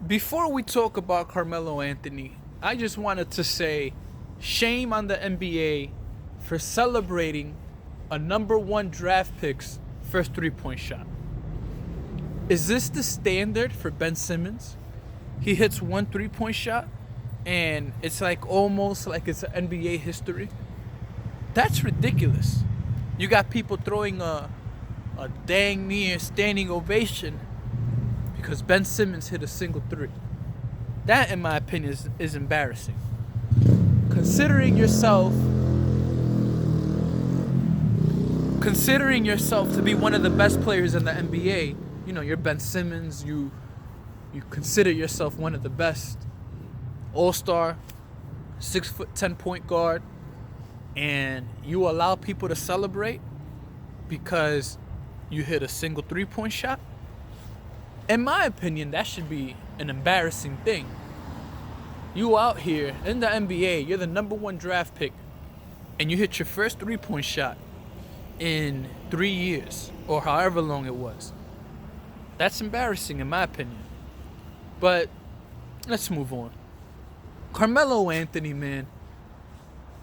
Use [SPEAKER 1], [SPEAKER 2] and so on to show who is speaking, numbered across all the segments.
[SPEAKER 1] Before we talk about Carmelo Anthony, I just wanted to say shame on the NBA for celebrating a number one draft pick's first three-point shot. Is this the standard for Ben Simmons? He hits one three-point shot and it's like almost like it's NBA history. That's ridiculous. You got people throwing a dang near standing ovation because Ben Simmons hit a single three. That, in my opinion, is embarrassing. Considering yourself to be one of the best players in the NBA, you're Ben Simmons, you consider yourself one of the best, all-star, 6'10" point guard, and you allow people to celebrate because you hit a single three-point shot? In my opinion, that should be an embarrassing thing. You out here in the NBA, you're the number one draft pick, and you hit your first three-point shot in 3 years, or however long it was. That's embarrassing in my opinion. But let's move on. Carmelo Anthony, man.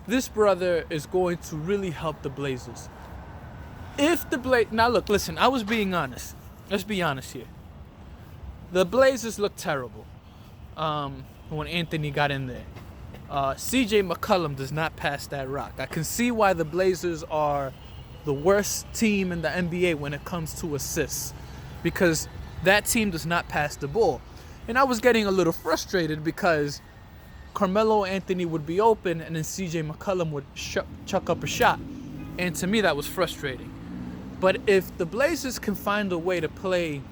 [SPEAKER 1] This brother is going to really help the Blazers. Now look, listen, I was being honest. Let's be honest here. The Blazers looked terrible when Anthony got in there. CJ McCollum does not pass that rock. I can see why the Blazers are the worst team in the NBA when it comes to assists, because that team does not pass the ball. And I was getting a little frustrated because Carmelo Anthony would be open and then CJ McCollum would chuck up a shot. And to me, that was frustrating. But if the Blazers can find a way to play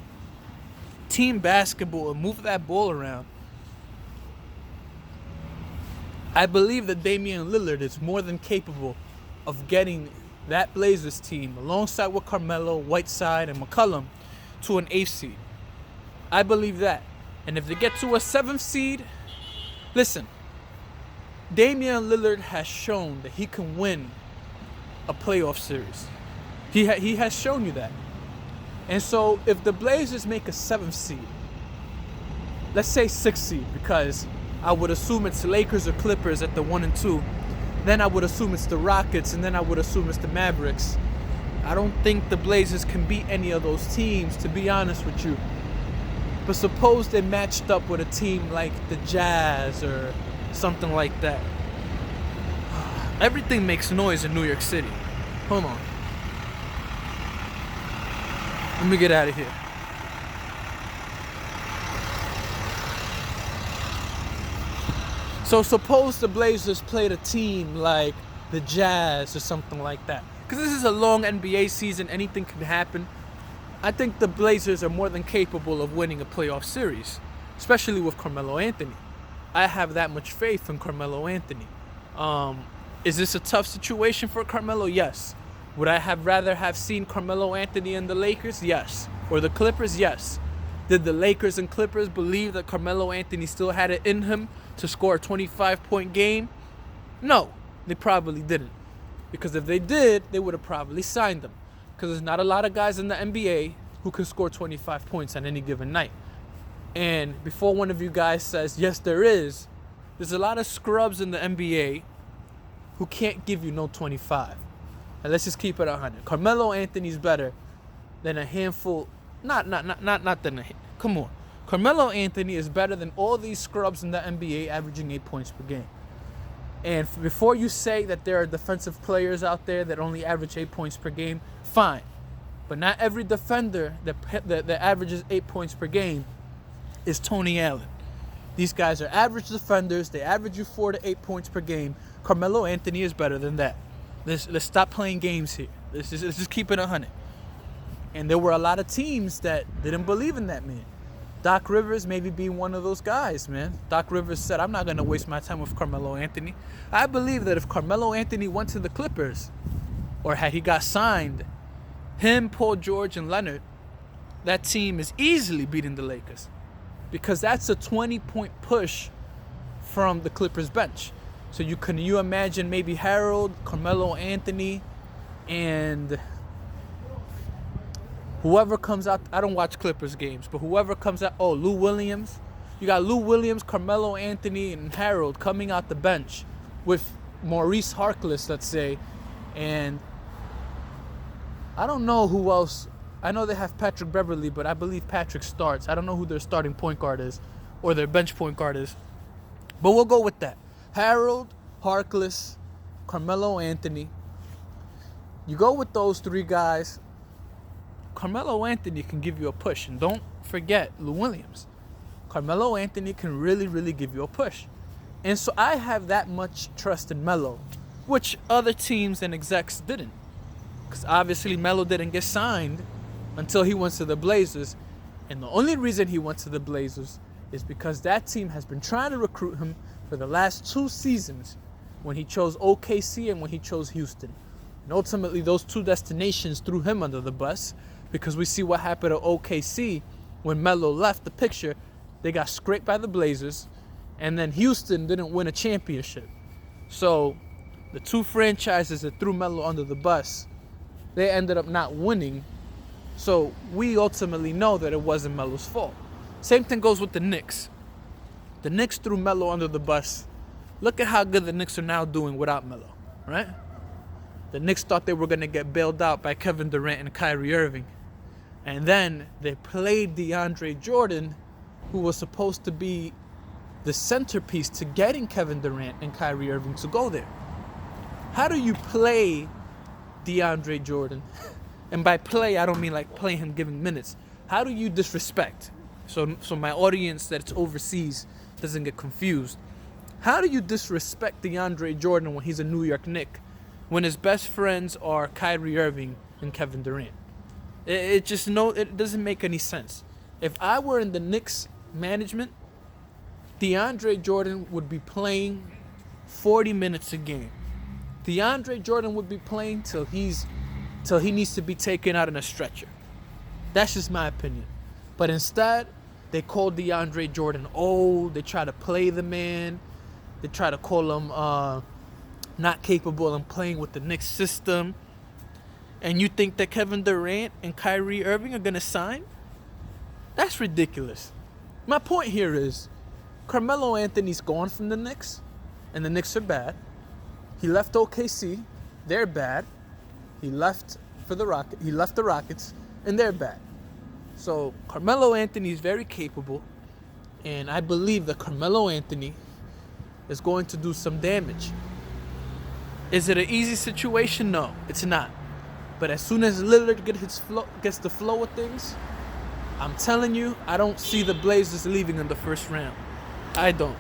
[SPEAKER 1] team basketball and move that ball around, I believe that Damian Lillard is more than capable of getting that Blazers team, alongside with Carmelo, Whiteside, and McCollum, to an 8th seed. I believe that. And if they get to a 7th seed, listen, Damian Lillard has shown that he can win a playoff series. He has shown you that. And so if the Blazers make a 7th seed, let's say 6th seed, because I would assume it's Lakers or Clippers at the 1 and 2. Then I would assume it's the Rockets, and then I would assume it's the Mavericks. I don't think the Blazers can beat any of those teams, to be honest with you. But suppose they matched up with a team like the Jazz or something like that. Everything makes noise in New York City. Hold on. Let me get out of here. So suppose the Blazers played a team like the Jazz or something like that. Because this is a long NBA season, anything can happen. I think the Blazers are more than capable of winning a playoff series, especially with Carmelo Anthony. I have that much faith in Carmelo Anthony. Is this a tough situation for Carmelo? Yes. Would I have rather have seen Carmelo Anthony and the Lakers? Yes. Or the Clippers? Yes. Did the Lakers and Clippers believe that Carmelo Anthony still had it in him to score a 25-point game? No, they probably didn't. Because if they did, they would have probably signed him. Because there's not a lot of guys in the NBA who can score 25 points on any given night. And before one of you guys says, yes, there's a lot of scrubs in the NBA who can't give you no 25. And let's just keep it 100. Carmelo Anthony's better than a handful. Not than a. Come on. Carmelo Anthony is better than all these scrubs in the NBA averaging 8 points per game. And before you say that there are defensive players out there that only average 8 points per game, fine. But not every defender that averages 8 points per game is Tony Allen. These guys are average defenders. They average you 4 to 8 points per game. Carmelo Anthony is better than that. Let's stop playing games here. Let's just keep it 100. And there were a lot of teams that didn't believe in that man. Doc Rivers maybe being one of those guys, man. Doc Rivers said, I'm not going to waste my time with Carmelo Anthony. I believe that if Carmelo Anthony went to the Clippers, or had he got signed, him, Paul George, and Leonard, that team is easily beating the Lakers. Because that's a 20-point push from the Clippers bench. So you imagine maybe Harold, Carmelo Anthony, and whoever comes out. I don't watch Clippers games, but whoever comes out. Oh, Lou Williams. You got Lou Williams, Carmelo Anthony, and Harold coming out the bench with Maurice Harkless, let's say, and I don't know who else. I know they have Patrick Beverly, but I believe Patrick starts. I don't know who their starting point guard is or their bench point guard is. But we'll go with that. Harold, Harkless, Carmelo Anthony. You go with those three guys. Carmelo Anthony can give you a push. And don't forget Lou Williams. Carmelo Anthony can really, really give you a push. And so I have that much trust in Melo, which other teams and execs didn't. Because obviously Melo didn't get signed until he went to the Blazers. And the only reason he went to the Blazers is because that team has been trying to recruit him for the last 2 seasons, when he chose OKC and when he chose Houston. And ultimately those 2 destinations threw him under the bus, because we see what happened to OKC when Melo left the picture. They got scraped by the Blazers, and then Houston didn't win a championship. So the 2 franchises that threw Melo under the bus, they ended up not winning. So we ultimately know that it wasn't Melo's fault. Same thing goes with the Knicks. The Knicks threw Melo under the bus. Look at how good the Knicks are now doing without Melo, right? The Knicks thought they were going to get bailed out by Kevin Durant and Kyrie Irving. And then they played DeAndre Jordan, who was supposed to be the centerpiece to getting Kevin Durant and Kyrie Irving to go there. How do you play DeAndre Jordan? And by play, I don't mean like playing him giving minutes. How do you disrespect? So my audience that's overseas doesn't get confused. How do you disrespect DeAndre Jordan when he's a New York Knick, when his best friends are Kyrie Irving and Kevin Durant? It doesn't make any sense. If I were in the Knicks management, DeAndre Jordan would be playing 40 minutes a game. DeAndre Jordan would be playing till he needs to be taken out in a stretcher. That's just my opinion. But instead, they call DeAndre Jordan old. They try to play the man. They try to call him not capable of playing with the Knicks system. And you think that Kevin Durant and Kyrie Irving are going to sign? That's ridiculous. My point here is Carmelo Anthony's gone from the Knicks, and the Knicks are bad. He left OKC. They're bad. He left the Rockets, and they're bad. So Carmelo Anthony is very capable, and I believe that Carmelo Anthony is going to do some damage. Is it an easy situation? No, it's not. But as soon as Lillard gets the flow of things, I'm telling you, I don't see the Blazers leaving in the first round. I don't.